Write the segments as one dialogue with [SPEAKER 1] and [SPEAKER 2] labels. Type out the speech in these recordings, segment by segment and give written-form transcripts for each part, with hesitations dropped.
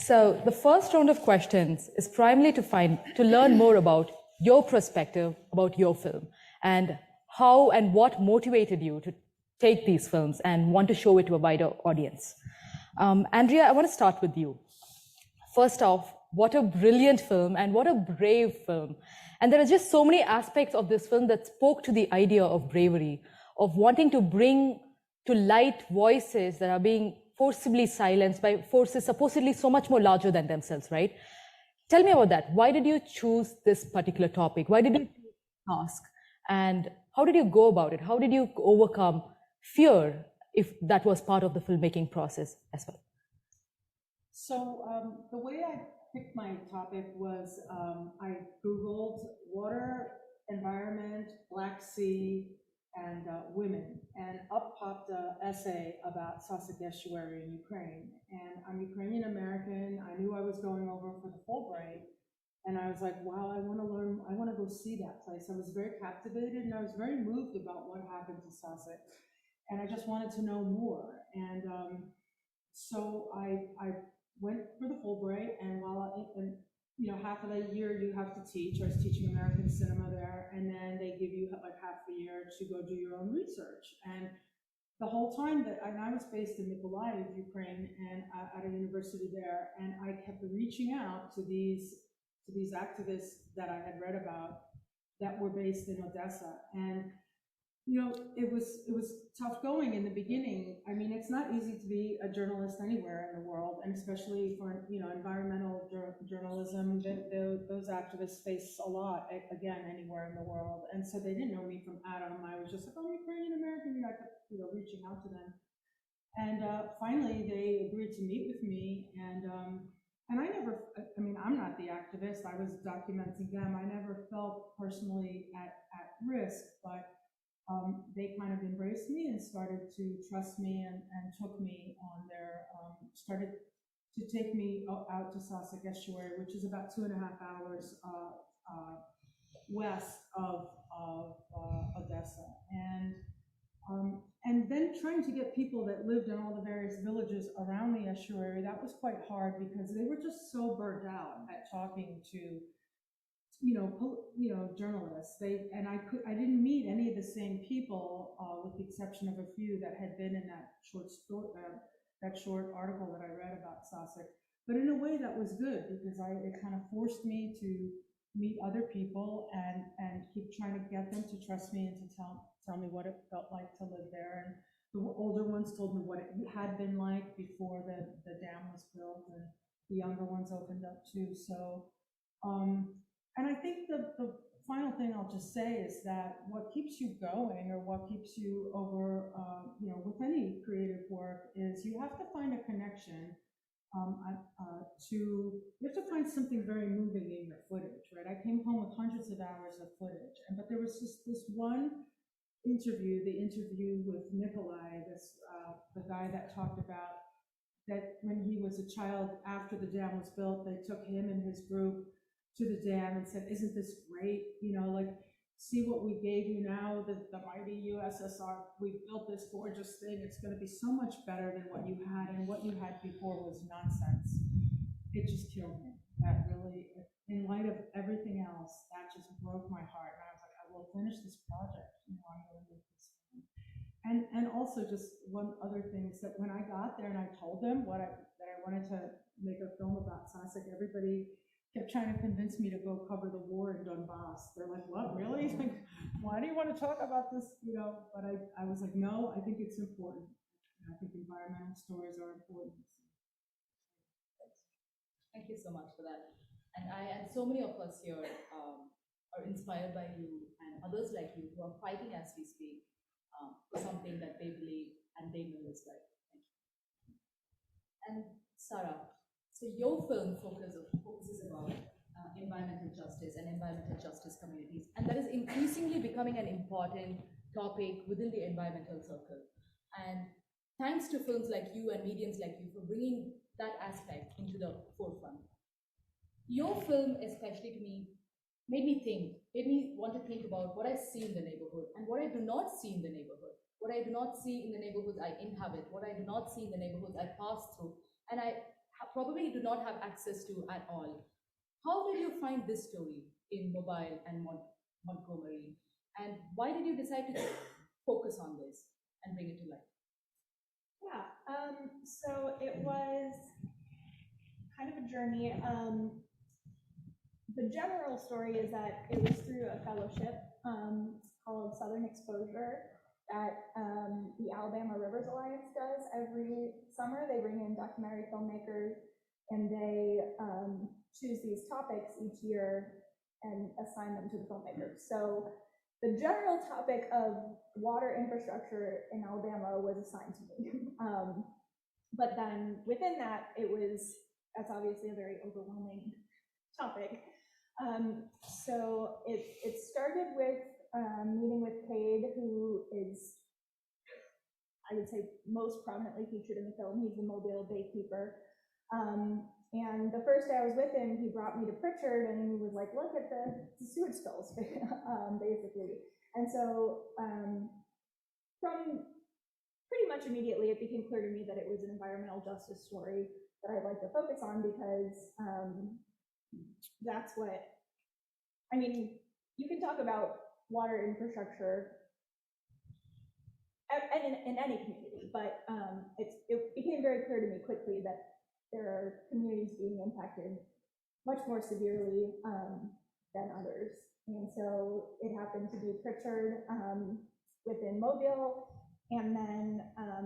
[SPEAKER 1] So the first round of questions is primarily to learn more about your perspective about your film and how and what motivated you to take these films and want to show it to a wider audience. Andrea, I want to start with you. First off, what a brilliant film and what a brave film. And there are just so many aspects of this film that spoke to the idea of bravery, of wanting to bring to light voices that are being forcibly silenced by forces supposedly so much more larger than themselves, right? Tell me about that. Why did you choose this particular topic? Why did you choose this task? And how did you go about it? How did you overcome fear, if that was part of the filmmaking process as well?
[SPEAKER 2] So the way I picked my topic was I Googled water, environment, Black Sea, and women, and up popped an essay about Sasak estuary in Ukraine. And I'm Ukrainian American. I knew I was going over for the Fulbright, and I was like, wow, I want to learn, I want to go see that place. I was very captivated, and I was very moved about what happened to Sasak, and I just wanted to know more. And so I went for the Fulbright, and half of the year you have to teach. I was teaching American cinema there, and then they give you like half the year to go do your own research. And the whole time I was based in Mykolaiv, Ukraine, and at a university there, and I kept reaching out to these activists that I had read about that were based in Odessa. And it was tough going in the beginning. I mean, it's not easy to be a journalist anywhere in the world, and especially for environmental journalism. Those activists face a lot, again, anywhere in the world. And so they didn't know me from Adam. I was just like, oh, Ukrainian American. I kept reaching out to them, and finally they agreed to meet with me. And I'm not the activist. I was documenting them. I never felt personally at risk, but they kind of embraced me and started to trust me and took me on their, started to take me out to Sasak estuary, which is about 2.5 hours west of Odessa. And then trying to get people that lived in all the various villages around the estuary, that was quite hard because they were just so burnt out at talking to journalists. I didn't meet any of the same people, with the exception of a few that had been in that short article that I read about Sasak. But in a way that was good because it kind of forced me to meet other people and keep trying to get them to trust me and to tell me what it felt like to live there. And the older ones told me what it had been like before the dam was built, and the younger ones opened up too. So. And I think the final thing I'll just say is that what keeps you going, or what keeps you over, with any creative work, is you have to find a connection. You have to find something very moving in your footage, right? I came home with hundreds of hours of footage, but there was just this one interview, the interview with Nikolai, the guy that talked about that when he was a child, after the dam was built, they took him and his group to the dam and said, isn't this great? See what we gave you now, the mighty USSR, we built this gorgeous thing. It's going to be so much better than what you had, and what you had before was nonsense. It just killed me. That really, in light of everything else, that just broke my heart. And I was like, I will finish this project. I'm going to make this film. And also just one other thing is that when I got there and I told them that I wanted to make a film about Sasak, everybody kept trying to convince me to go cover the war in Donbass. They're like, what, really? Like, why do you want to talk about this? But I was like, no, I think it's important. I think environmental stories are important.
[SPEAKER 1] Thank you so much for that. And so many of us here are inspired by you and others like you who are fighting as we speak for something that they believe and they know is right. Thank you. And Sarah, so your film focuses about environmental justice and environmental justice communities, and that is increasingly becoming an important topic within the environmental circle. And thanks to films like you and mediums like you for bringing that aspect into the forefront. Your film, especially to me, made me want to think about what I see in the neighborhood and what I do not see in the neighborhood, what I do not see in the neighborhoods I inhabit, what I do not see in the neighborhoods I pass through. And I probably do not have access to at all. How did you find this story in Mobile and Montgomery? And why did you decide to focus on this and bring it to life?
[SPEAKER 3] Yeah, so it was kind of a journey. The general story is that it was through a fellowship called Southern Exposure that the Alabama Rivers Alliance does every summer. They bring in documentary filmmakers and they choose these topics each year and assign them to the filmmakers. So the general topic of water infrastructure in Alabama was assigned to me. But then within that, that's obviously a very overwhelming topic. So it started with meeting with Cade, who is, I would say, most prominently featured in the film. He's the Mobile Baykeeper. And the first day I was with him, he brought me to Pritchard and he was like, look at the sewage spills, basically. And so from pretty much immediately, it became clear to me that it was an environmental justice story that I'd like to focus on because that's what, I mean, you can talk about water infrastructure in any community, but it became very clear to me quickly that there are communities being impacted much more severely than others. And so it happened to be Pritchard within Mobile. And then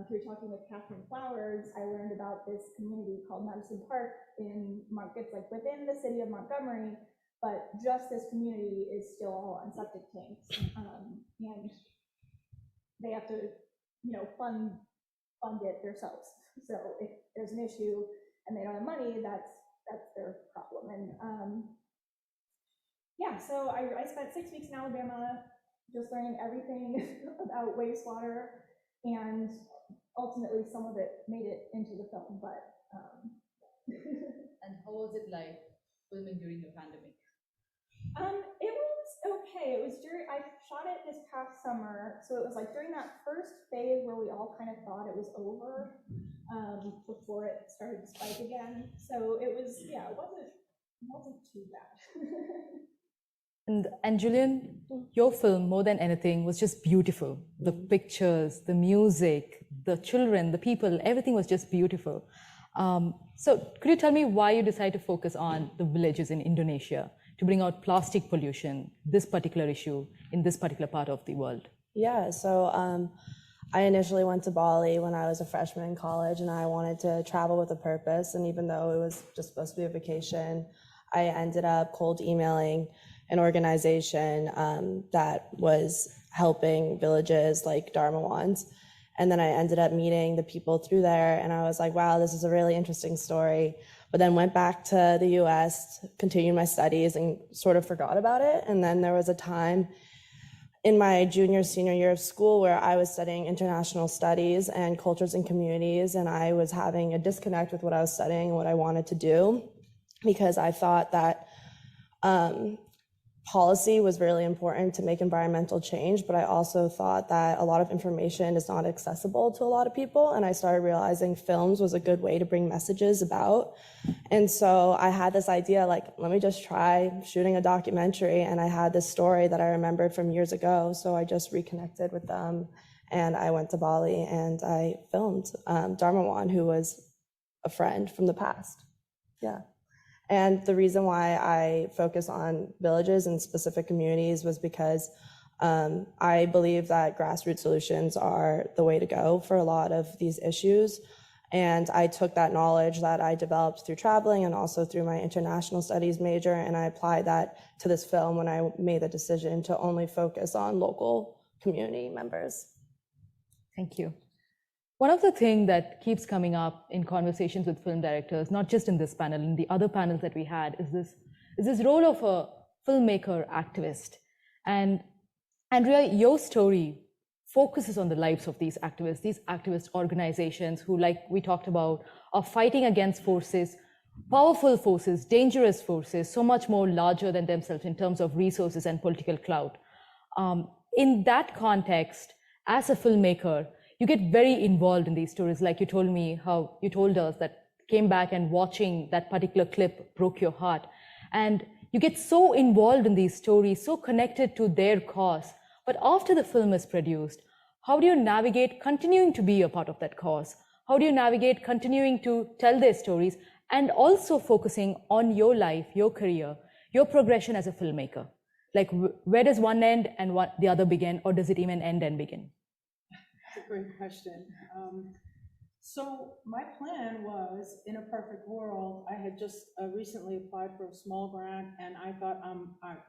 [SPEAKER 3] through talking with Catherine Flowers, I learned about this community called Madison Park it's like within the city of Montgomery, but just this community is still all on septic tanks. And they have to, fund it themselves. So if there's an issue and they don't have money, that's their problem. And yeah, so I spent 6 weeks in Alabama just learning everything about wastewater, and ultimately some of it made it into the film. But
[SPEAKER 1] And how was it like filming during the pandemic?
[SPEAKER 3] It was okay. I shot it this past summer, so it was like during that first phase where we all kind of thought it was over before it started to spike again. So it wasn't too bad.
[SPEAKER 1] And Julian, your film, more than anything, was just beautiful. The pictures, the music, the children, the people, everything was just beautiful. So could you tell me why you decided to focus on the villages in Indonesia to bring out plastic pollution, this particular issue in this particular part of the world?
[SPEAKER 4] Yeah, so I initially went to Bali when I was a freshman in college, and I wanted to travel with a purpose. And even though it was just supposed to be a vacation, I ended up cold emailing an organization that was helping villages like Dharmawans. And then I ended up meeting the people through there, and I was like, wow, this is a really interesting story. But then went back to the US, continued my studies, and sort of forgot about it. And then there was a time in my senior year of school where I was studying international studies and cultures and communities, and I was having a disconnect with what I was studying and what I wanted to do, because I thought that policy was really important to make environmental change, but I also thought that a lot of information is not accessible to a lot of people, and I started realizing films was a good way to bring messages about. And so I had this idea, like, let me just try shooting a documentary, and I had this story that I remembered from years ago, so I just reconnected with them, and I went to Bali, and I filmed Dharmawan, who was a friend from the past. Yeah. And the reason why I focus on villages and specific communities was because I believe that grassroots solutions are the way to go for a lot of these issues. And I took that knowledge that I developed through traveling and also through my international studies major, and I applied that to this film when I made the decision to only focus on local community members.
[SPEAKER 1] Thank you. One of the things that keeps coming up in conversations with film directors, not just in this panel, in the other panels that we had, is this role of a filmmaker activist. And Andrea, your story focuses on the lives of these activist organizations who, like we talked about, are fighting against forces, powerful forces, dangerous forces, so much more larger than themselves in terms of resources and political clout. In that context, as a filmmaker, you get very involved in these stories. Like you told me how you told us that came back and watching that particular clip broke your heart. And you get so involved in these stories, so connected to their cause. But after the film is produced, how do you navigate continuing to be a part of that cause? How do you navigate continuing to tell their stories and also focusing on your life, your career, your progression as a filmmaker? Like, where does one end and the other begin, or does it even end and begin?
[SPEAKER 2] That's a great question. So my plan was, in a perfect world, I had just recently applied for a small grant, and I thought,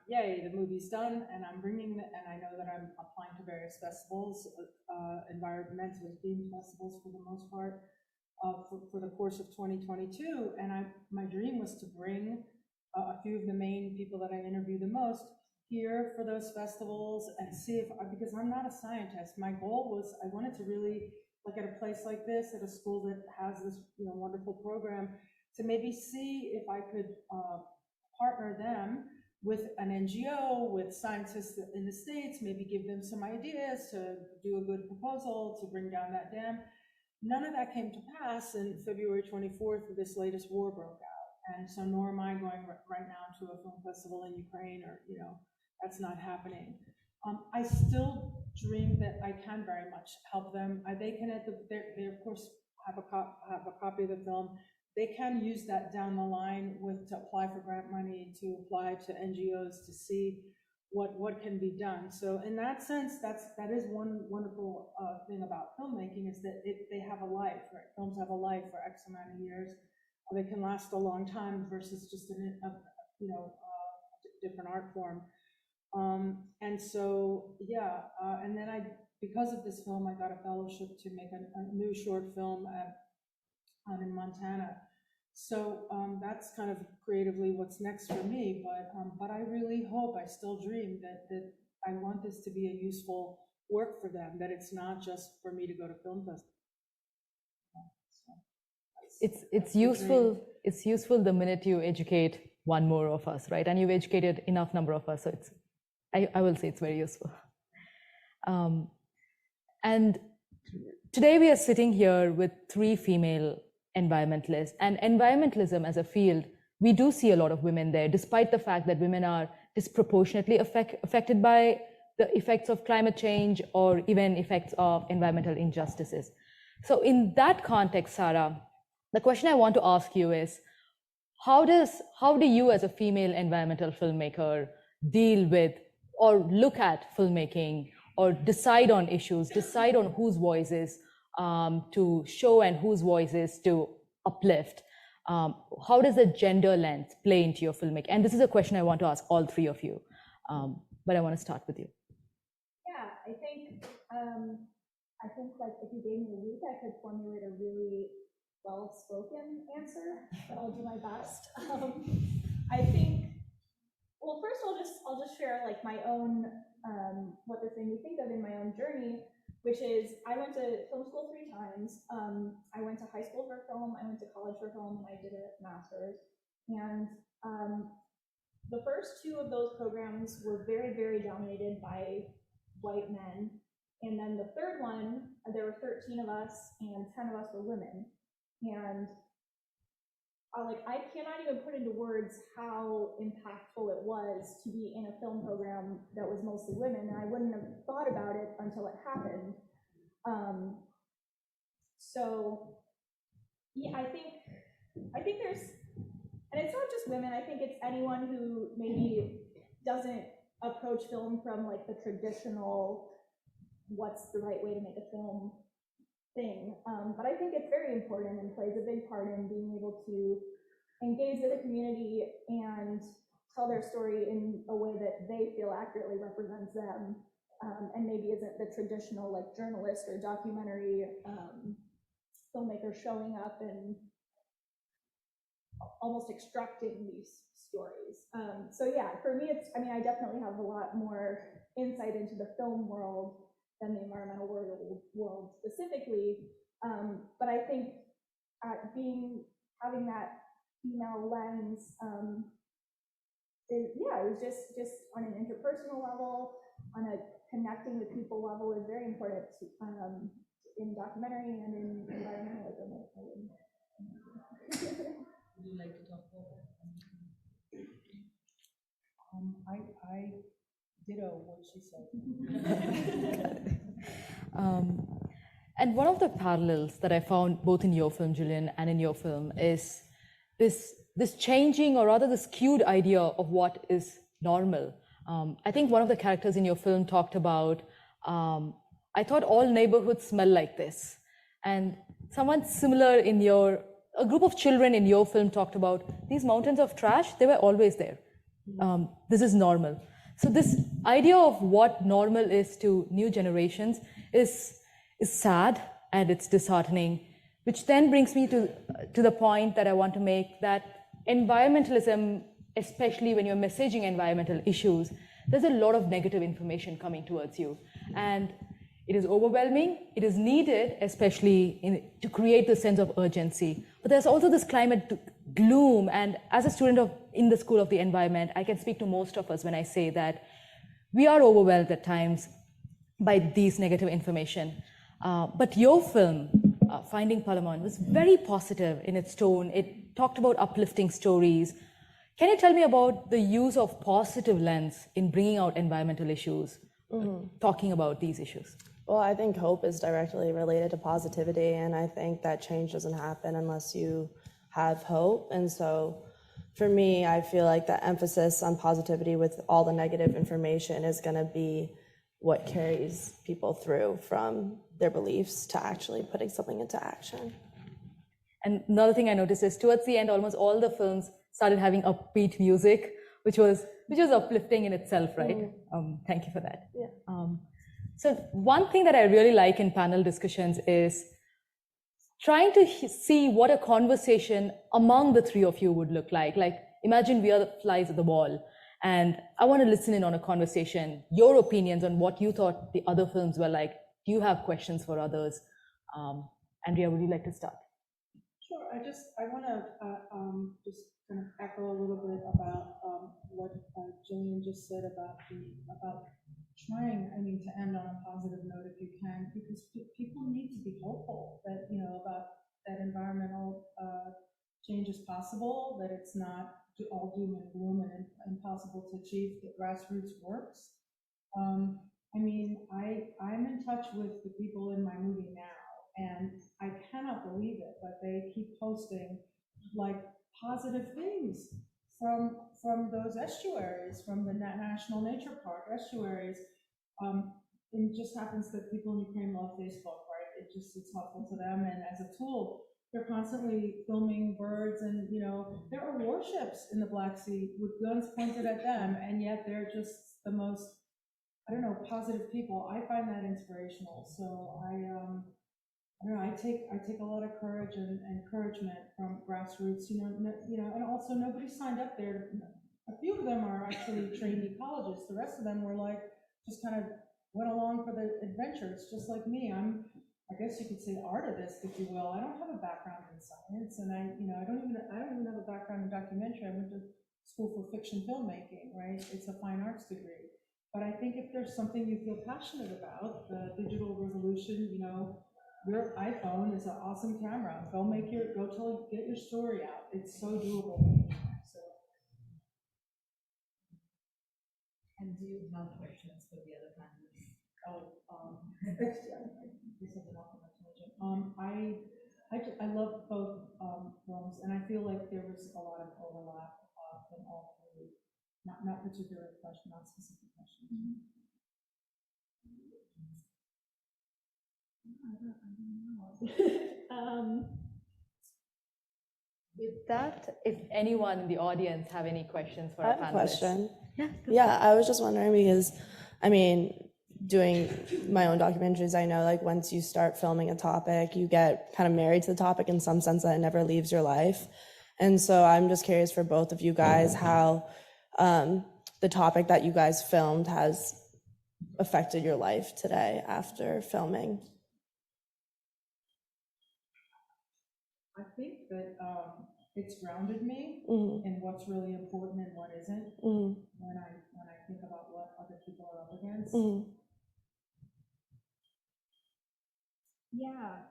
[SPEAKER 2] yay, the movie's done, and I'm bringing it, and I know that I'm applying to various festivals, environmental themed festivals for the most part, for the course of 2022, and my dream was to bring a few of the main people that I interview the most here for those festivals and see if, because I'm not a scientist, my goal was I wanted to really, like at a place like this, at a school that has this wonderful program, to maybe see if I could partner them with an NGO, with scientists in the States, maybe give them some ideas to do a good proposal to bring down that dam. None of that came to pass, and February 24th, this latest war broke out. And so nor am I going right now to a film festival in Ukraine, or, that's not happening. I still dream that I can very much help them. They can, they of course have a copy of the film. They can use that down the line to apply for grant money, to apply to NGOs to see what can be done. So in that sense, that is one wonderful thing about filmmaking, is that they have a life, right? Films have a life for X amount of years. They can last a long time versus just a different art form. And so, yeah, and then because of this film, I got a fellowship to make a new short film in Montana. So that's kind of creatively what's next for me. But I really hope, I still dream that I want this to be a useful work for them, that it's not just for me to go to film festivals. So
[SPEAKER 1] it's useful. It's useful the minute you educate one more of us, right? And you've educated enough number of us, so I will say it's very useful. And today we are sitting here with 3 female environmentalists, and environmentalism as a field, we do see a lot of women there, despite the fact that women are disproportionately affected by the effects of climate change or even effects of environmental injustices. So in that context, Sarah, the question I want to ask you is, how do you as a female environmental filmmaker deal with or look at filmmaking, or decide on issues, decide on whose voices to show and whose voices to uplift? How does the gender lens play into your filmmaking? And this is a question I want to ask all 3 of you, but I want to start with you.
[SPEAKER 3] Yeah, I think like if you gave me a week, I could formulate a really well-spoken answer, but I'll do my best. I think, well, first I'll just share like my own what this made me think of in my own journey, which is I went to film school 3 times. I went to high school for film, I went to college for film, and I did a master's. And the first 2 of those programs were very, very dominated by white men. And then the third one, there were 13 of us, and 10 of us were women. And I cannot even put into words how impactful it was to be in a film program that was mostly women, and I wouldn't have thought about it until it happened. So yeah, I think there's, and it's not just women, I think it's anyone who maybe doesn't approach film from like the traditional, what's the right way to make a film thing. But I think it's very important and plays a big part in being able to engage with the community and tell their story in a way that they feel accurately represents them, and maybe isn't the traditional like journalist or documentary filmmaker showing up and almost extracting these stories. So yeah, for me, I definitely have a lot more insight into the film world than the environmental world specifically. But I think having that female lens, it was just on an interpersonal level, on a connecting with people level, is very important in documentary and in environmentalism.
[SPEAKER 2] Would you like to talk about that? I ditto what she said.
[SPEAKER 1] And one of the parallels that I found both in your film, Julian, and in your film is this changing, or rather the skewed idea of what is normal. I think one of the characters in your film talked about, I thought all neighborhoods smell like this. And someone similar a group of children in your film talked about these mountains of trash, they were always there. This is normal. So this idea of what normal is to new generations is sad and it's disheartening, which then brings me to the point that I want to make, that environmentalism, especially when you're messaging environmental issues, there's a lot of negative information coming towards you. And it is overwhelming, it is needed, especially to create this sense of urgency. But there's also this climate gloom, and as a student in the School of the Environment, I can speak to most of us when I say that we are overwhelmed at times by these negative information. But your film, Finding Palamon, was very positive in its tone. It talked about uplifting stories. Can you tell me about the use of positive lens in bringing out environmental issues, talking about these issues?
[SPEAKER 4] Well, I think hope is directly related to positivity, and I think that change doesn't happen unless you have hope. And so for me, I feel like the emphasis on positivity with all the negative information is going to be what carries people through from their beliefs to actually putting something into action.
[SPEAKER 1] And another thing I noticed is towards the end, almost all the films started having upbeat music, which was uplifting in itself, right? Thank you for that.
[SPEAKER 4] Yeah.
[SPEAKER 1] So one thing that I really like in panel discussions is trying to see what a conversation among the three of you would look like. Like, imagine we are the flies at the wall, and I want to listen in on a conversation, your opinions on what you thought the other films were like. Do you have questions for others? Andrea, would you like to start?
[SPEAKER 2] Sure. I want to just kind of echo a little bit about what Jillian just said about trying, to end on a positive note if you can, because people need to be hopeful that, about that environmental change is possible, that it's not all doom and gloom and impossible to achieve, that grassroots works. I'm in touch with the people in my movie now, and I cannot believe it, but they keep posting like positive things from those estuaries, from the National Nature Park estuaries. It just happens that people in Ukraine love Facebook, right? It's helpful to them, and as a tool, they're constantly filming birds, and there are warships in the Black Sea with guns pointed at them, and yet they're just the most, positive people. I find that inspirational. So I take a lot of courage and encouragement from grassroots, and also nobody signed up there. A few of them are actually trained ecologists. The rest of them were like, just kind of went along for the adventure. It's just like me. I guess you could say artivist, if you will. I don't have a background in science, and I don't even have a background in documentary. I went to school for fiction filmmaking, right? It's a fine arts degree. But I think if there's something you feel passionate about, the digital revolution, your iPhone is an awesome camera. Get your story out. It's so doable. So.
[SPEAKER 5] And do you have questions for the other panelists?
[SPEAKER 2] I love both films, and I feel like there was a lot of overlap from all three. Not particular question, not specific questions.
[SPEAKER 3] I don't know.
[SPEAKER 1] With that, if anyone in the audience have any questions for
[SPEAKER 4] I
[SPEAKER 1] our
[SPEAKER 4] have a
[SPEAKER 1] panelists.
[SPEAKER 4] question. Yeah, I was just wondering because, doing my own documentaries, I know like once you start filming a topic, you get kind of married to the topic in some sense that it never leaves your life. And so I'm just curious for both of you guys how the topic that you guys filmed has affected your life today after filming.
[SPEAKER 2] I think that it's grounded me in what's really important and what isn't when I think about what other people are up against.
[SPEAKER 3] Yeah.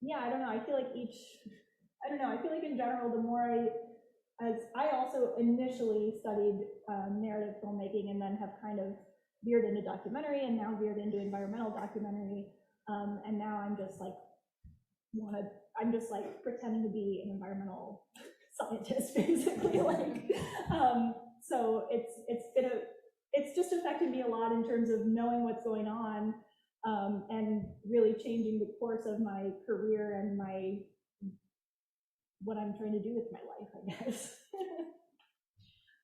[SPEAKER 3] yeah, I don't know, I feel like I feel like in general, the more as I also initially studied narrative filmmaking and then have kind of veered into documentary and now veered into environmental documentary. And now I'm just like, I'm just like pretending to be an environmental scientist, basically. Like, so it's just affected me a lot in terms of knowing what's going on, and really changing the course of my career and what I'm trying to do with my life, I guess.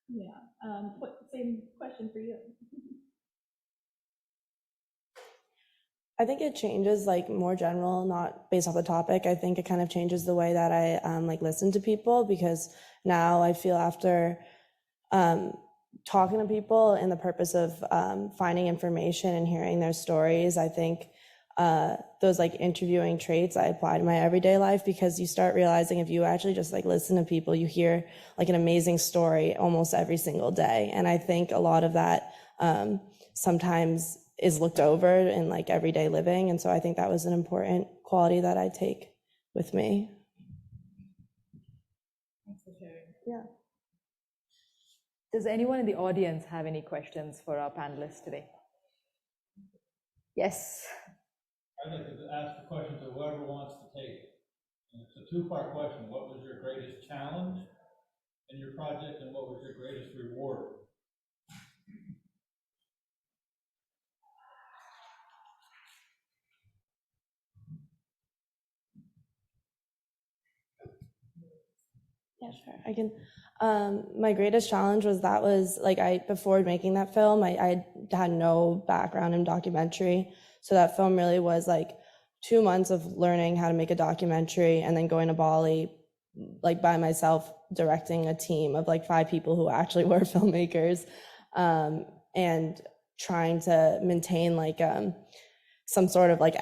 [SPEAKER 3] Yeah. Same question for you.
[SPEAKER 4] I think it changes, like, more general, not based off the topic. I think it kind of changes the way that I like listen to people, because now I feel after talking to people in the purpose of finding information and hearing their stories, I think those like interviewing traits I apply to my everyday life, because you start realizing if you actually just like listen to people, you hear like an amazing story almost every single day. And I think a lot of that sometimes is looked over in like everyday living. And so I think that was an important quality that I take with me.
[SPEAKER 5] Thanks for sharing.
[SPEAKER 4] Yeah.
[SPEAKER 1] Does anyone in the audience have any questions for our panelists today? Yes.
[SPEAKER 6] I'd like to ask the question to whoever wants to take it. And it's a two-part question. What was your greatest challenge in your project, and what was your greatest reward?
[SPEAKER 4] Yeah, sure. I can. My greatest challenge was before making that film, I had no background in documentary. So that film really was like 2 months of learning how to make a documentary, and then going to Bali, like by myself, directing a team of like 5 people who actually were filmmakers, and trying to maintain like some sort of like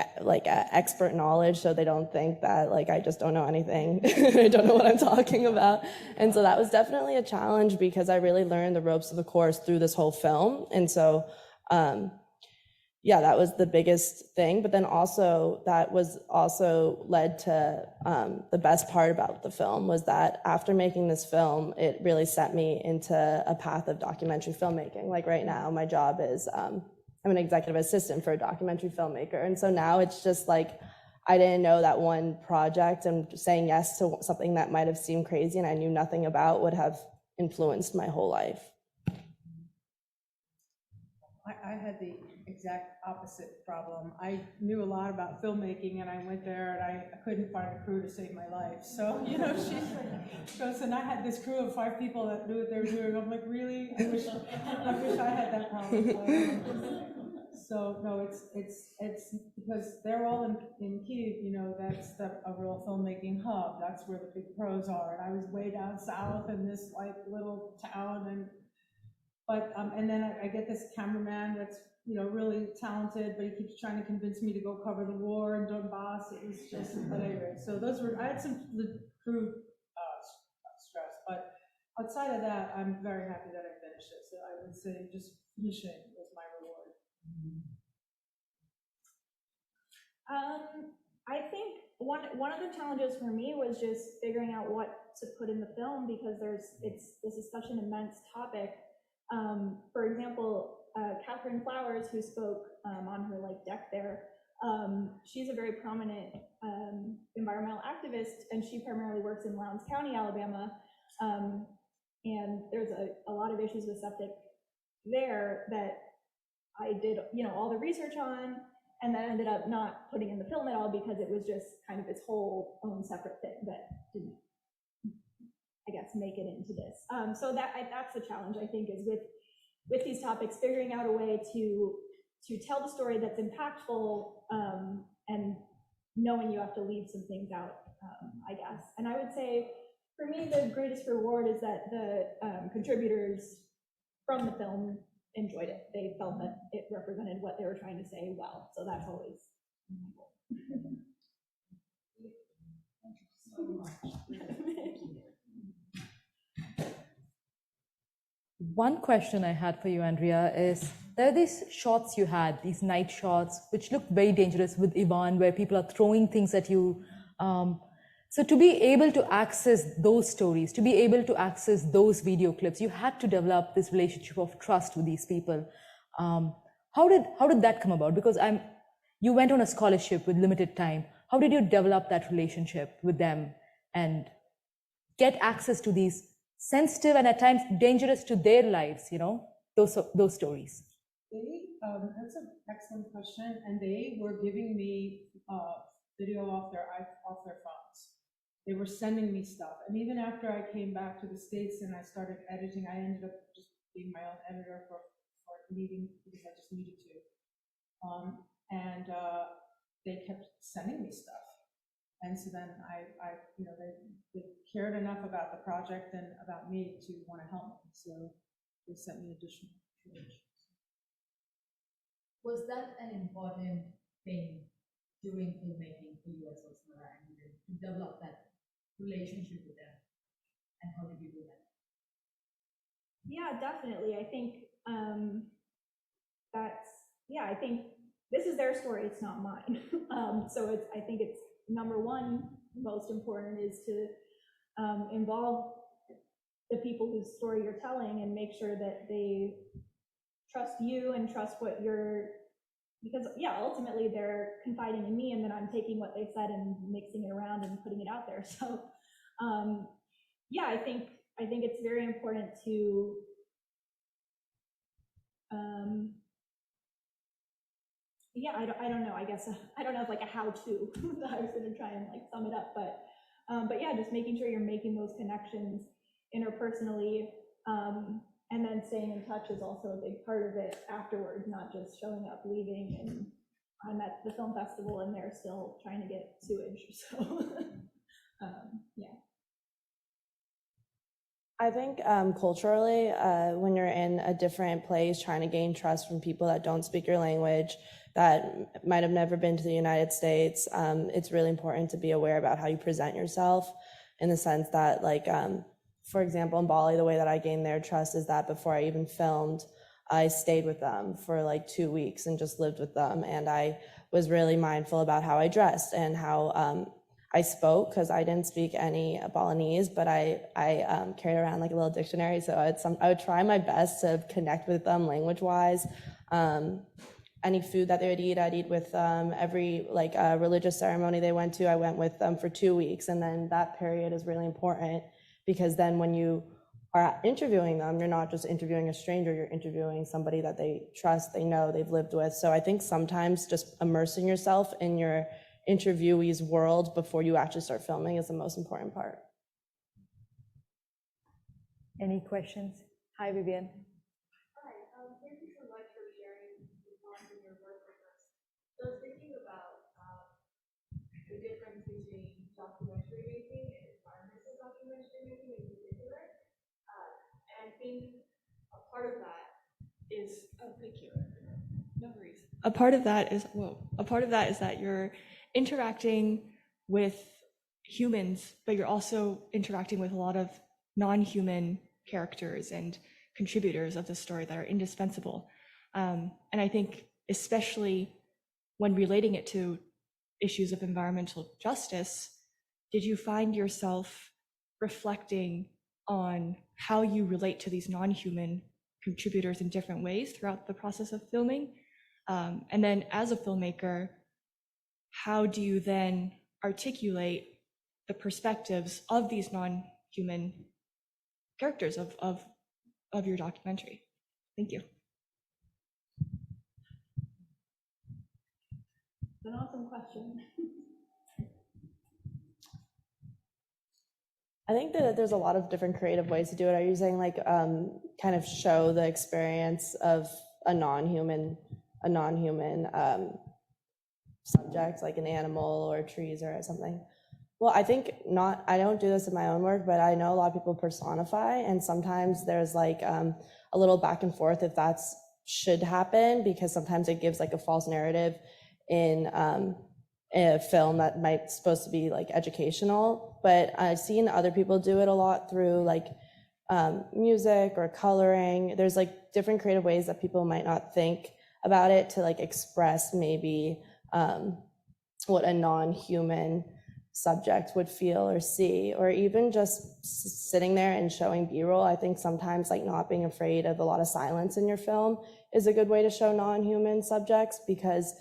[SPEAKER 4] expert knowledge, so they don't think that like I just don't know anything. I don't know what I'm talking about. And so that was definitely a challenge, because I really learned the ropes of the course through this whole film. And so yeah, that was the biggest thing. But then also that was also led to the best part about the film was that after making this film, it really set me into a path of documentary filmmaking. Like right now, my job is I'm an executive assistant for a documentary filmmaker. And so now it's just like, I didn't know that one project and saying yes to something that might have seemed crazy and I knew nothing about would have influenced my whole life.
[SPEAKER 2] I had the exact opposite problem. I knew a lot about filmmaking, and I went there and I couldn't find a crew to save my life. So, you know, she goes, and I had this crew of 5 people that knew what they were doing. I'm like, really? I wish I had that problem. So no, it's because they're all in Kyiv, you know, that's a real filmmaking hub. That's where the big pros are. And I was way down south in this like little town, and then I get this cameraman that's, you know, really talented, but he keeps trying to convince me to go cover the war in Donbass. It was just, but anyway, so I had some crew stress, but outside of that, I'm very happy that I finished it. So I would say just finishing was my reward.
[SPEAKER 3] I think one of the challenges for me was just figuring out what to put in the film, because this is such an immense topic. For example, Catherine Flowers, who spoke on her like deck there, she's a very prominent environmental activist, and she primarily works in Lowndes County, Alabama. And there's a lot of issues with septic there that I did, you know, all the research on, and then ended up not putting in the film at all because it was just kind of its whole own separate thing that didn't, I guess, make it into this. So that's the challenge, I think, is with these topics, figuring out a way to tell the story that's impactful, and knowing you have to leave some things out, I guess. And I would say, for me, the greatest reward is that the contributors from the film enjoyed it. They felt that it represented what they were trying to say well. So that's always my goal.
[SPEAKER 1] One question I had for you, Andrea, is there are these shots you had, these night shots, which looked very dangerous with Ivan, where people are throwing things at you. So to be able to access those stories, to be able to access those video clips, you had to develop this relationship of trust with these people. How did that come about? Because you went on a scholarship with limited time. How did you develop that relationship with them and get access to these sensitive and at times dangerous to their lives, those stories?
[SPEAKER 2] That's an excellent question, and they were giving me video off their phones. They were sending me stuff, and even after I came back to the States and I started editing, I ended up just being my own editor for needing, because I just needed to. They kept sending me stuff, and so then they cared enough about the project and about me to want to help me, so they sent me additional information.
[SPEAKER 5] Was that an important thing during filmmaking for you as well, Samara, to develop that relationship with them? And how did you do that?
[SPEAKER 3] Yeah, definitely. I think I think this is their story, it's not mine. So I think it's number one, most important is to involve the people whose story you're telling and make sure that they trust you and trust what you're, because ultimately they're confiding in me, and then I'm taking what they said and mixing it around and putting it out there. So I think it's very important to I don't know, I guess I don't have like a how-to that I was going to try and like sum it up, but just making sure you're making those connections interpersonally, and then staying in touch is also a big part of it afterwards, not just showing up, leaving, and I'm at the film festival and they're still trying to get sewage. So
[SPEAKER 4] I think culturally, when you're in a different place trying to gain trust from people that don't speak your language, that might have never been to the United States, it's really important to be aware about how you present yourself, in the sense that, like, for example, in Bali, the way that I gained their trust is that before I even filmed, I stayed with them for like 2 weeks and just lived with them. And I was really mindful about how I dressed and how I spoke, because I didn't speak any Balinese, but I carried around like a little dictionary. So I would try my best to connect with them language-wise. Any food that they would eat, I'd eat with them. Every religious ceremony they went to, I went with them for 2 weeks. And then that period is really important, because then when you are interviewing them, you're not just interviewing a stranger, you're interviewing somebody that they trust, they know, they've lived with. So I think sometimes just immersing yourself in your interviewee's world before you actually start filming is the most important part.
[SPEAKER 1] Any questions? Hi, Vivian.
[SPEAKER 7] Hi, thank you so much for sharing your thoughts and your work with us. So I was thinking about the difference between documentary making and environmental documentary making in particular. And I think a part of that is, thank you. No worries. A part of that is that you're interacting with humans, but you're also interacting with a lot of non-human characters and contributors of the story that are indispensable. And I think especially when relating it to issues of environmental justice, did you find yourself reflecting on how you relate to these non-human contributors in different ways throughout the process of filming? And then as a filmmaker, how do you then articulate the perspectives of these non-human characters of your documentary? Thank you.
[SPEAKER 3] it's an awesome question.
[SPEAKER 4] I think that there's a lot of different creative ways to do it. Are you saying like kind of show the experience of a non-human subject, like an animal or trees or something? Well, I think not. I don't do this in my own work, but I know a lot of people personify, and sometimes there's like a little back and forth if that's should happen, because sometimes it gives like a false narrative in a film that might supposed to be like educational. But I've seen other people do it a lot through like music or coloring. There's like different creative ways that people might not think about it to like express maybe what a non-human subject would feel or see, or even just sitting there and showing B-roll. I think sometimes like not being afraid of a lot of silence in your film is a good way to show non-human subjects, because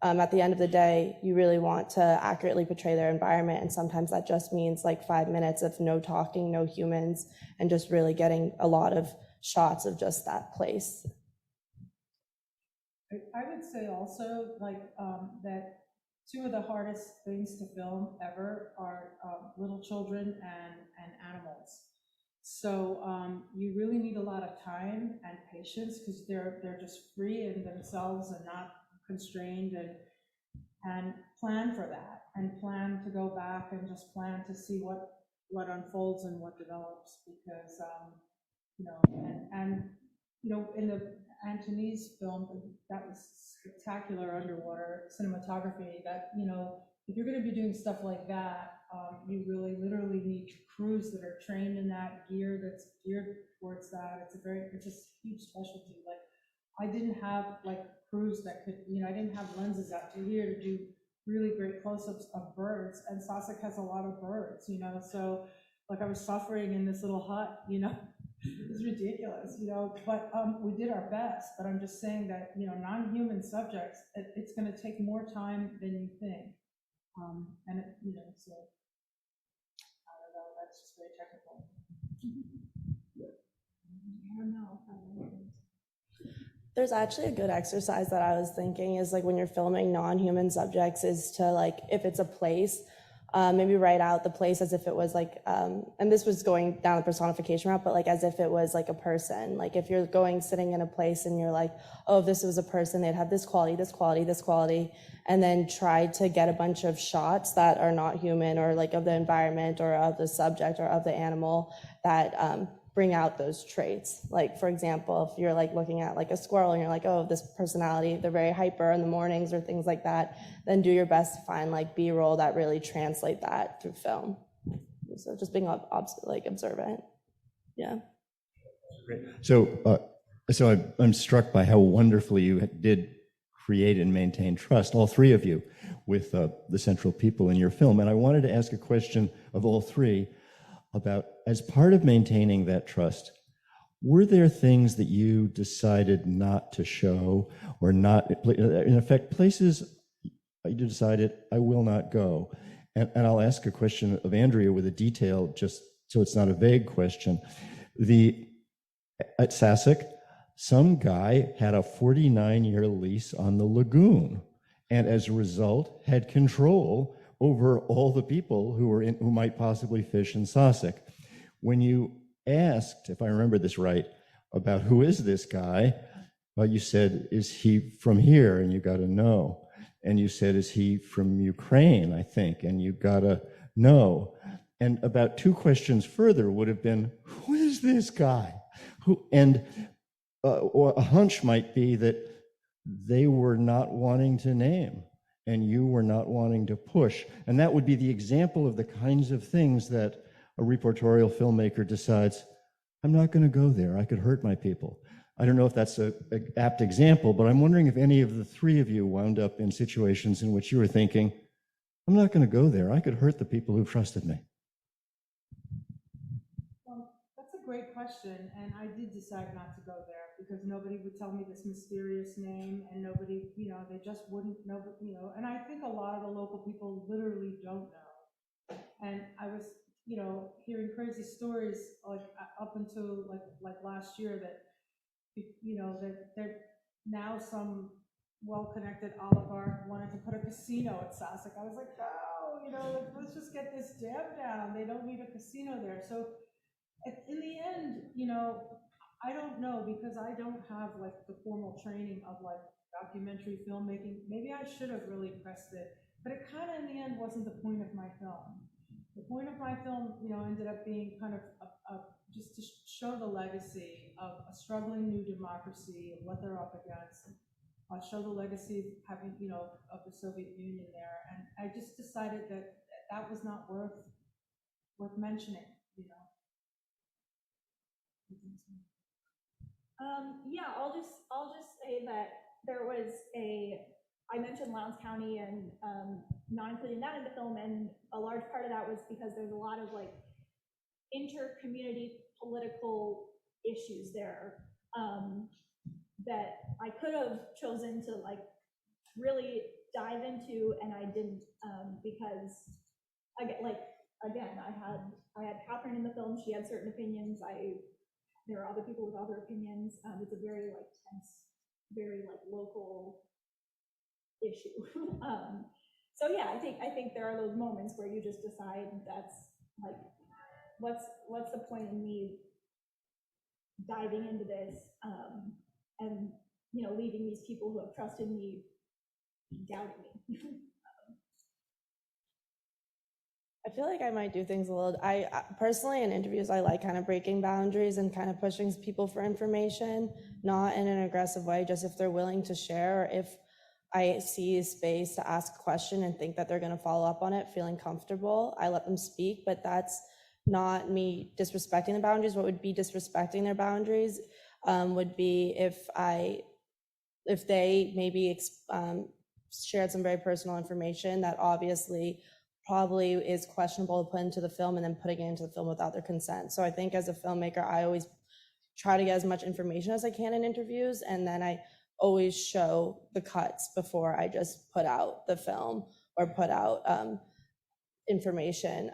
[SPEAKER 4] at the end of the day, you really want to accurately portray their environment, and sometimes that just means like 5 minutes of no talking, no humans, and just really getting a lot of shots of just that place.
[SPEAKER 2] I would say also like that two of the hardest things to film ever are little children and animals. So you really need a lot of time and patience, because they're just free in themselves and not constrained, and plan for that, and plan to go back and just plan to see what unfolds and what develops, because you know, and you know, in the Antony's film, that was spectacular underwater cinematography. That, you know, if you're going to be doing stuff like that, you really literally need crews that are trained in that, gear that's geared towards that. It's a huge specialty. Like, I didn't have like crews that could, you know, I didn't have lenses out to here to do really great close-ups of birds, and Sasek has a lot of birds, you know, so like I was suffering in this little hut, you know. It's ridiculous, you know, but we did our best. But I'm just saying that, you know, non-human subjects, it's going to take more time than you think, and it, you know, so I don't know, that's just very technical.
[SPEAKER 3] I don't know.
[SPEAKER 4] There's actually a good exercise that I was thinking is like when you're filming non-human subjects is to like, if it's a place, maybe write out the place as if it was like, and this was going down the personification route, but like as if it was like a person. Like if you're sitting in a place and you're like, oh, if this was a person, they'd have this quality, this quality, this quality, and then try to get a bunch of shots that are not human, or like of the environment or of the subject or of the animal that bring out those traits. Like, for example, if you're like looking at like a squirrel and you're like, oh, this personality, they're very hyper in the mornings or things like that, then do your best to find like B-roll that really translate that through film. So just being like observant. Yeah.
[SPEAKER 8] Great. So I'm struck by how wonderfully you did create and maintain trust, all three of you, with the central people in your film. And I wanted to ask a question of all three about, as part of maintaining that trust, were there things that you decided not to show, or not, in effect, places you decided, I will not go? And I'll ask a question of Andrea with a detail, just so it's not a vague question. At Sasek, some guy had a 49-year lease on the lagoon, and as a result had control over all the people who might possibly fish in Sasek. When you asked, if I remember this right, about who is this guy, you said, is he from here? And you got to know. And you said, is he from Ukraine, I think? And you got to know. And about two questions further would have been, who is this guy? Or a hunch might be that they were not wanting to name, and you were not wanting to push. And that would be the example of the kinds of things that a reportorial filmmaker decides, I'm not going to go there. I could hurt my people. I don't know if that's an apt example, but I'm wondering if any of the three of you wound up in situations in which you were thinking, I'm not going to go there. I could hurt the people who trusted me.
[SPEAKER 2] That's a great question, and I did decide not to go there because nobody would tell me this mysterious name, and nobody, you know, they just wouldn't know, you know, and I think a lot of the local people literally don't know. And I was, you know, hearing crazy stories like up until like last year that, you know, that now some well-connected oligarch wanted to put a casino at Sasek. I was like, no, you know, like, let's just get this dam down. They don't need a casino there. So in the end, you know, I don't know, because I don't have like the formal training of like documentary filmmaking. Maybe I should have really pressed it, but it kind of in the end wasn't the point of my film. The point of my film, you know, ended up being kind of just to show the legacy of a struggling new democracy, of what they're up against, show the legacy of having, you know, of the Soviet Union there. And I just decided that that was not worth mentioning, you know.
[SPEAKER 3] Yeah, I'll just say that there was a I mentioned Lowndes County and not including that in the film, and a large part of that was because there's a lot of like inter-community political issues there that I could have chosen to like really dive into, and I didn't because I get like again I had Catherine in the film. She had certain opinions. There are other people with other opinions. It's a very like tense, very like local issue. So yeah, I think there are those moments where you just decide that's like, what's the point in me diving into this, and leaving these people who have trusted me doubting me.
[SPEAKER 4] I feel like I might do things a little. Personally, in interviews, I like kind of breaking boundaries and kind of pushing people for information, not in an aggressive way, just if they're willing to share, or if I see a space to ask a question and think that they're going to follow up on it, feeling comfortable, I let them speak. But that's not me disrespecting the boundaries. What would be disrespecting their boundaries would be if they maybe shared some very personal information that obviously probably is questionable to put into the film, and then putting it into the film without their consent. So I think as a filmmaker, I always try to get as much information as I can in interviews, and then I always show the cuts before I just put out the film or put out information,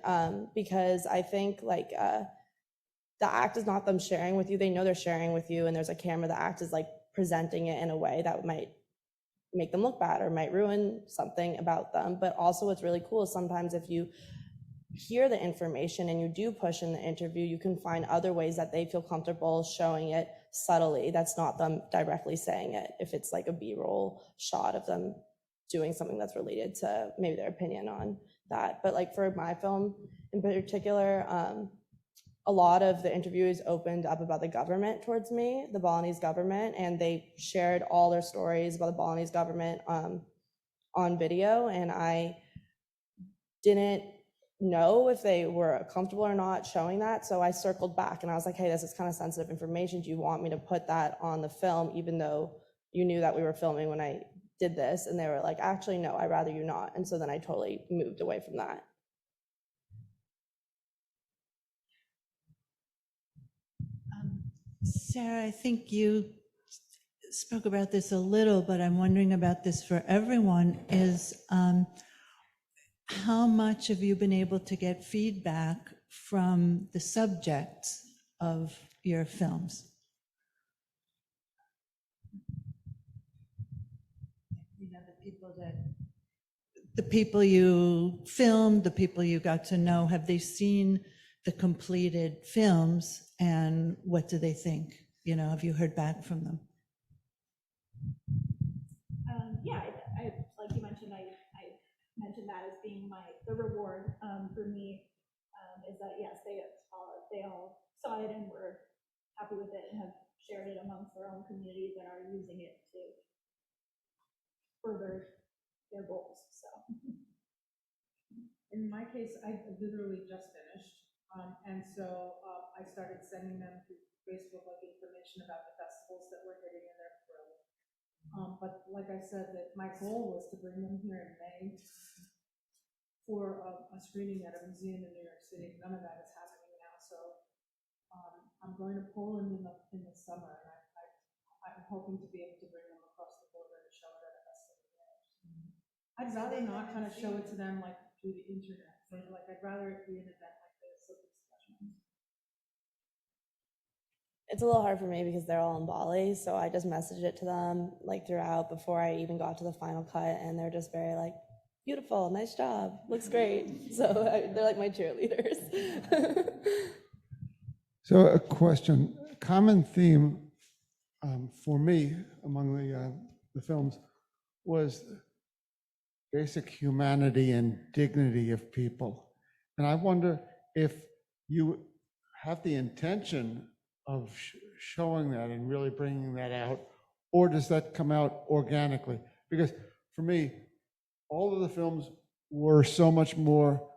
[SPEAKER 4] because I think like the act is not them sharing with you. They know they're sharing with you, and there's a camera. The act is like presenting it in a way that might make them look bad or might ruin something about them. But also what's really cool is sometimes if you hear the information and you do push in the interview, you can find other ways that they feel comfortable showing it subtly. That's not them directly saying it. If it's like a B-roll shot of them doing something that's related to maybe their opinion on that. But like for my film in particular, a lot of the interviews opened up about the government towards me, the Balinese government, and they shared all their stories about the Balinese government on video. And I didn't know if they were comfortable or not showing that. So I circled back and I was like, hey, this is kind of sensitive information. Do you want me to put that on the film, even though you knew that we were filming when I did this? And they were like, actually, no, I'd rather you not. And so then I totally moved away from that.
[SPEAKER 9] Sarah, I think you spoke about this a little, but I'm wondering about this for everyone, is how much have you been able to get feedback from the subjects of your films? The people you filmed, the people you got to know, have they seen the completed films, and what do they think? Have you heard back from them?
[SPEAKER 3] Yeah, I like you mentioned, I mentioned that as being the reward for me, is that yes, they all saw it and were happy with it and have shared it amongst their own communities and are using it to further their goals. So
[SPEAKER 2] in my case, I literally just finished, and so I started sending them through Facebook like information about the festivals that were hitting, and they're thrilled. But like I said, that my goal was to bring them here in May for a screening at a museum in New York City. None of that is happening now, so I'm going to Poland in the summer, and I'm hoping to be able to bring them across the border to show it at a festival there. I'd rather not kind of show it to them like through the internet. Like I'd rather it be an event like this with discussions.
[SPEAKER 4] It's a little hard for me because they're all in Bali, so I just messaged it to them like throughout before I even got to the final cut, and they're just very like, beautiful, nice job, looks great. So they're like my cheerleaders.
[SPEAKER 10] So a question, common theme for me among the films was basic humanity and dignity of people. And I wonder if you have the intention of showing that and really bringing that out, or does that come out organically? Because for me, all of the films were so much more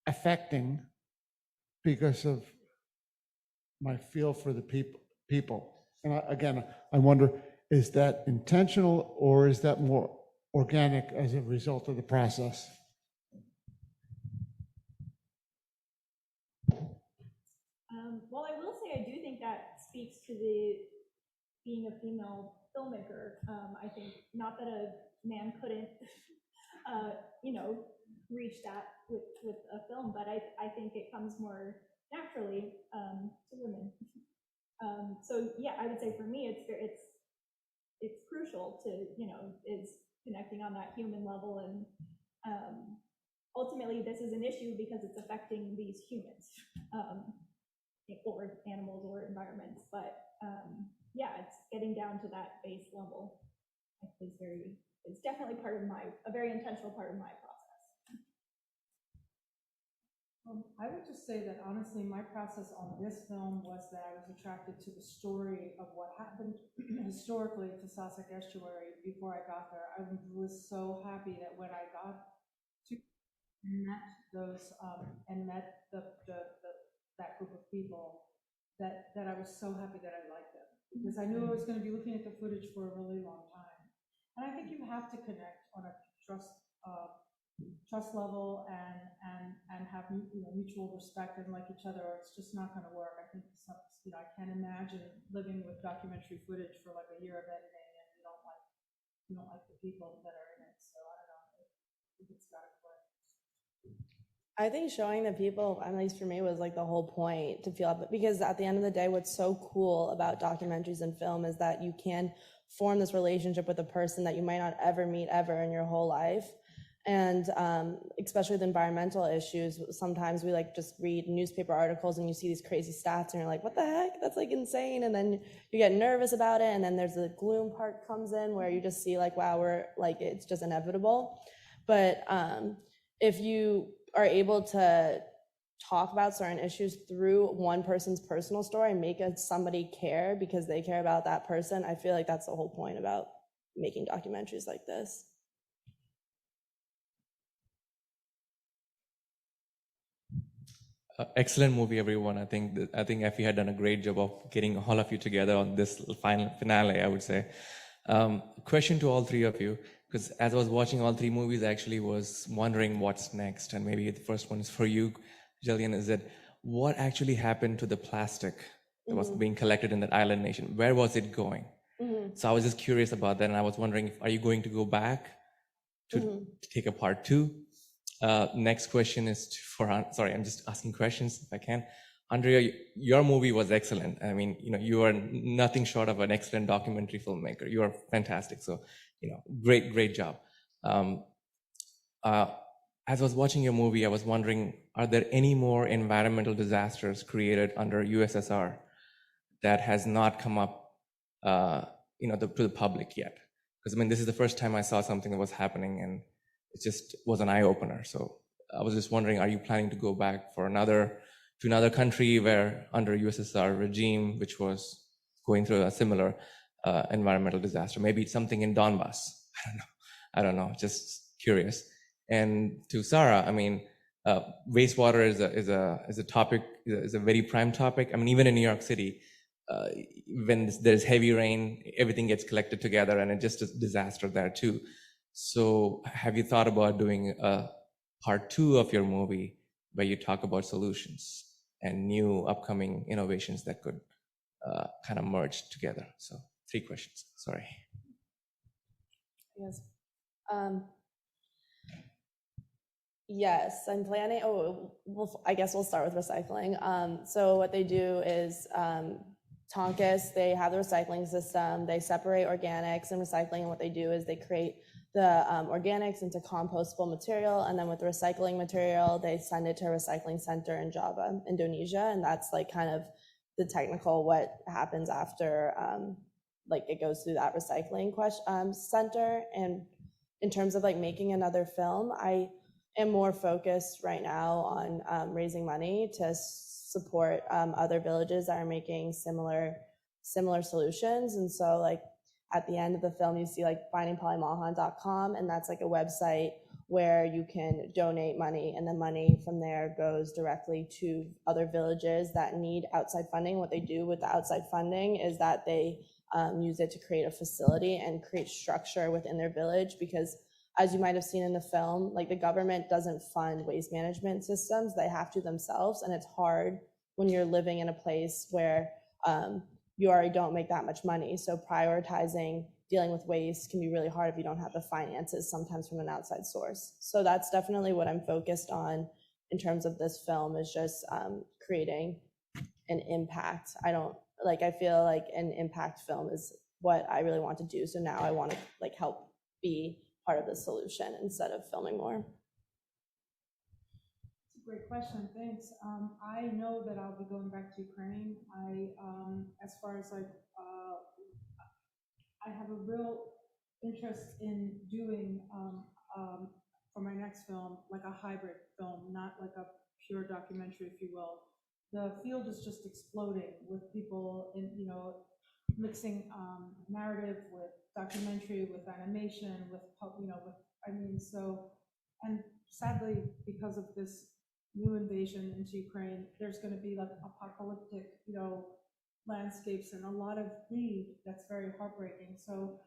[SPEAKER 10] affecting because of my feel for the people. And again, I wonder is that intentional or is that more organic as a result of the process?
[SPEAKER 3] Well, I will say I do think that speaks to the being a female filmmaker. I think not that a man couldn't, reach that with a film, but I think it comes more naturally to women. So yeah, I would say for me, it's crucial to is connecting on that human level, and ultimately this is an issue because it's affecting these humans. Or animals or environments, but yeah, it's getting down to that base level. It's definitely a very intentional part of my process.
[SPEAKER 2] I would just say that honestly, my process on this film was that I was attracted to the story of what happened historically to Sasak Estuary before I got there. I was so happy that when I got to met that group of people, that I was so happy that I liked them, because I knew I was going to be looking at the footage for a really long time. And I think you have to connect on a trust level and have mutual respect and like each other, or it's just not going to work. I think I can't imagine living with documentary footage for like a year of editing and you don't like the people that are in it. So I don't know. I think it's got to work.
[SPEAKER 4] I think showing the people, at least for me, was like the whole point, to feel up, because at the end of the day, what's so cool about documentaries and film is that you can form this relationship with a person that you might not ever meet ever in your whole life. And especially with environmental issues, sometimes we like just read newspaper articles and you see these crazy stats and you're like, what the heck? That's like insane. And then you get nervous about it. And then there's the gloom part comes in where you just see like, wow, we're like, it's just inevitable. But if you are able to talk about certain issues through one person's personal story and make somebody care because they care about that person, I feel like that's the whole point about making documentaries like this.
[SPEAKER 11] Excellent movie, everyone. I think EFFY had done a great job of getting all of you together on this final finale, I would say. Question to all three of you, because as I was watching all three movies, I actually was wondering what's next. And maybe the first one is for you, Jillian, is that what actually happened to the plastic that was being collected in that island nation? Where was it going? So I was just curious about that. And I was wondering, are you going to go back to take a part 2? Next question is sorry, I'm just asking questions if I can. Andrea, your movie was excellent. I mean, you are nothing short of an excellent documentary filmmaker. You are fantastic. So, great job. As I was watching your movie, I was wondering, are there any more environmental disasters created under USSR that has not come up, to the public yet? Because this is the first time I saw something that was happening, and it just was an eye opener. So I was just wondering, are you planning to go back to another country where under USSR regime, which was going through a similar environmental disaster? Maybe it's something in Donbass. I don't know. Just curious. And to Sarah, wastewater is a topic, is a very prime topic. Even in New York City, when there's heavy rain, everything gets collected together, and it's just a disaster there too. So have you thought about doing a part 2 of your movie where you talk about solutions and new upcoming innovations that could kind of merge together? So 3 questions, sorry.
[SPEAKER 4] Yes. Yes, I'm planning. I guess we'll start with recycling. So what they do is Tonkus, they have the recycling system. They separate organics and recycling. And what they do is they create the organics into compostable material, and then with the recycling material, they send it to a recycling center in Java, Indonesia, and that's like kind of the technical what happens after it goes through that recycling center. And in terms of like making another film, I am more focused right now on raising money to support other villages that are making similar solutions. And so like at the end of the film, you see like findingpolymalhan.com, and that's like a website where you can donate money, and the money from there goes directly to other villages that need outside funding. What they do with the outside funding is that they use it to create a facility and create structure within their village, because as you might have seen in the film, like the government doesn't fund waste management systems, they have to themselves, and it's hard when you're living in a place where you already don't make that much money. So prioritizing dealing with waste can be really hard if you don't have the finances sometimes from an outside source. So that's definitely what I'm focused on in terms of this film, is just creating an impact. I feel like an impact film is what I really want to do. So now I want to like help be part of the solution instead of filming more.
[SPEAKER 2] It's a great question, thanks. I know that I'll be going back to Ukraine. As far as I have a real interest in doing for my next film, like a hybrid film, not like a pure documentary, if you will. The field is just exploding with people mixing narrative with documentary, with animation, and sadly, because of this new invasion into Ukraine, there's going to be like apocalyptic, landscapes and a lot of grief that's very heartbreaking. So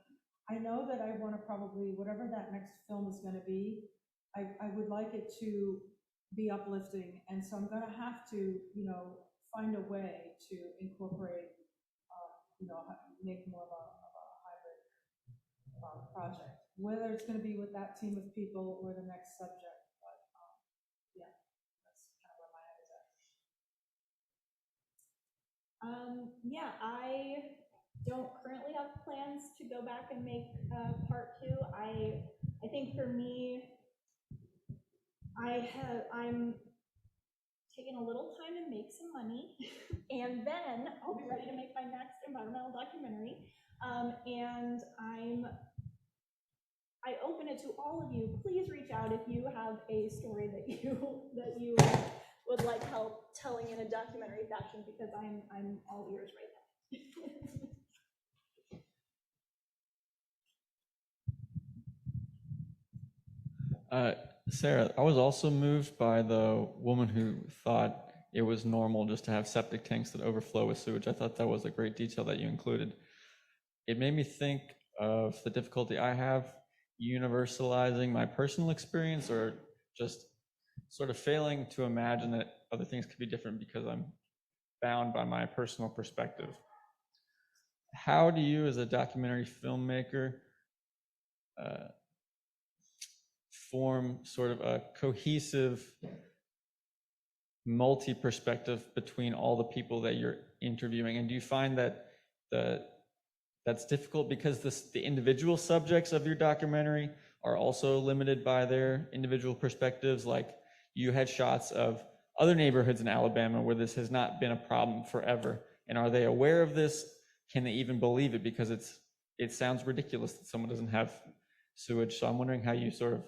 [SPEAKER 2] I know that I want to probably, whatever that next film is going to be, I would like it to be uplifting. And so I'm going to have to, find a way to incorporate, make more of a hybrid project, whether it's going to be with that team of people or the next subject. But yeah, that's kind of where my head is at.
[SPEAKER 3] Yeah, I don't currently have plans to go back and make part two. I think for me, I'm taking a little time to make some money, and then I'll be ready to make my next environmental documentary. And I open it to all of you. Please reach out if you have a story that you would like help telling in a documentary fashion, because I'm all ears right now.
[SPEAKER 12] Sarah, I was also moved by the woman who thought it was normal just to have septic tanks that overflow with sewage. I thought that was a great detail that you included. It made me think of the difficulty I have universalizing my personal experience, or just sort of failing to imagine that other things could be different because I'm bound by my personal perspective. How do you, as a documentary filmmaker, form sort of a cohesive multi-perspective between all the people that you're interviewing? And do you find that that's difficult because the individual subjects of your documentary are also limited by their individual perspectives? Like, you had shots of other neighborhoods in Alabama where this has not been a problem forever. And are they aware of this? Can they even believe it? Because it sounds ridiculous that someone doesn't have sewage. So I'm wondering how you sort of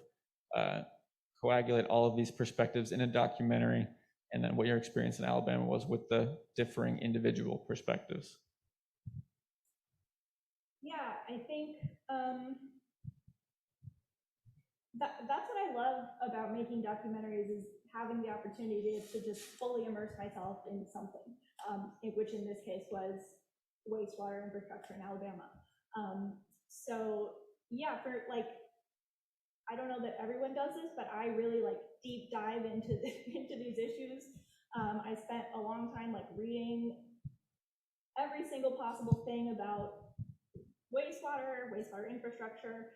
[SPEAKER 12] coagulate all of these perspectives in a documentary, and then what your experience in Alabama was with the differing individual perspectives.
[SPEAKER 3] Yeah, I think that's what I love about making documentaries, is having the opportunity to just fully immerse myself in something, which in this case was wastewater infrastructure in Alabama. So yeah, I don't know that everyone does this, but I really deep dive into these issues. I spent a long time reading every single possible thing about wastewater infrastructure,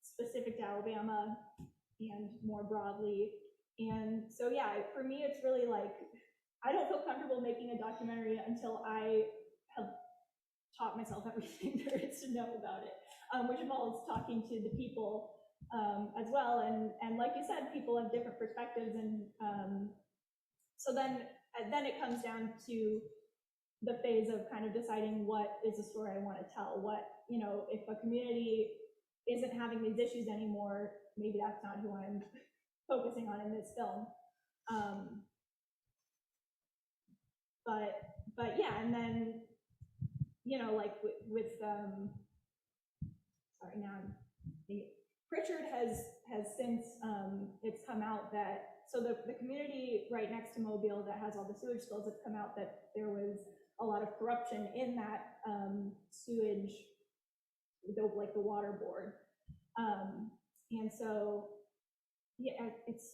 [SPEAKER 3] specific to Alabama and more broadly. And so yeah, for me, it's really I don't feel comfortable making a documentary until I have taught myself everything there is to know about it, which involves talking to the people as well. And like you said, people have different perspectives, and so then it comes down to the phase of kind of deciding what is the story I want to tell. What, if a community isn't having these issues anymore, maybe that's not who I'm focusing on in this film. But yeah, and then, with sorry, now Pritchard has since, it's come out that, so the community right next to Mobile that has all the sewage spills, it's come out that there was a lot of corruption in that sewage, like the water board. And so, yeah, it's,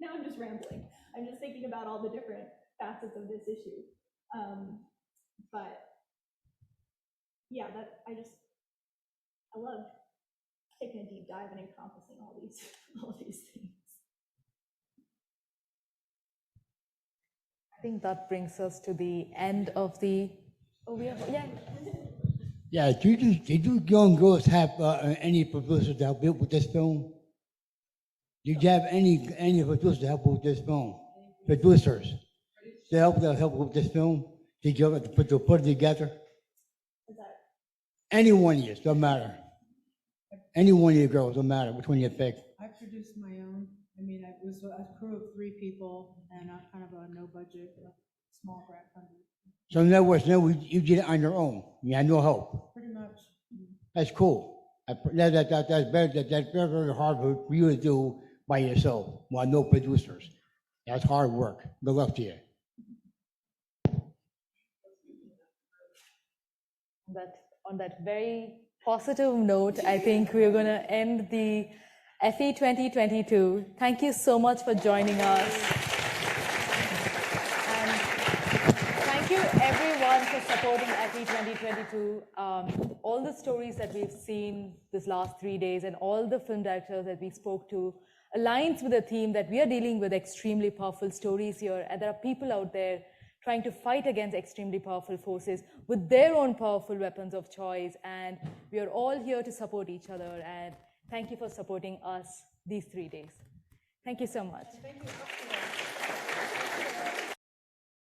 [SPEAKER 3] now I'm just rambling. I'm just thinking about all the different facets of this issue. But yeah, I love taking a deep dive and encompassing all these things.
[SPEAKER 1] I think that brings us to the end of the. Oh, we have, yeah.
[SPEAKER 13] Yeah, did you young girls have any producers to help you with this film? Did you have any producers to help with this film? Producers to help with this film? Did you ever put it together? Any one of you, don't matter. Any one of you girls, don't matter which one you pick.
[SPEAKER 2] I produced my own. I mean, I was a crew of 3 people and kind of a no budget, small grant funded.
[SPEAKER 13] So in other words, you did it on your own. You had no help.
[SPEAKER 2] Pretty much.
[SPEAKER 13] That's cool. That's very hard for you to do by yourself while no producers. That's hard work. Good luck to you.
[SPEAKER 1] On that very positive note, I think we're going to end the EFFY 2022. Thank you so much for joining us. And thank you everyone for supporting EFFY 2022. All the stories that we've seen this last 3 days and all the film directors that we spoke to aligns with the theme that we are dealing with extremely powerful stories here. And there are people out there trying to fight against extremely powerful forces with their own powerful weapons of choice. And we are all here to support each other. And thank you for supporting us these 3 days. Thank you so much.
[SPEAKER 2] Thank you.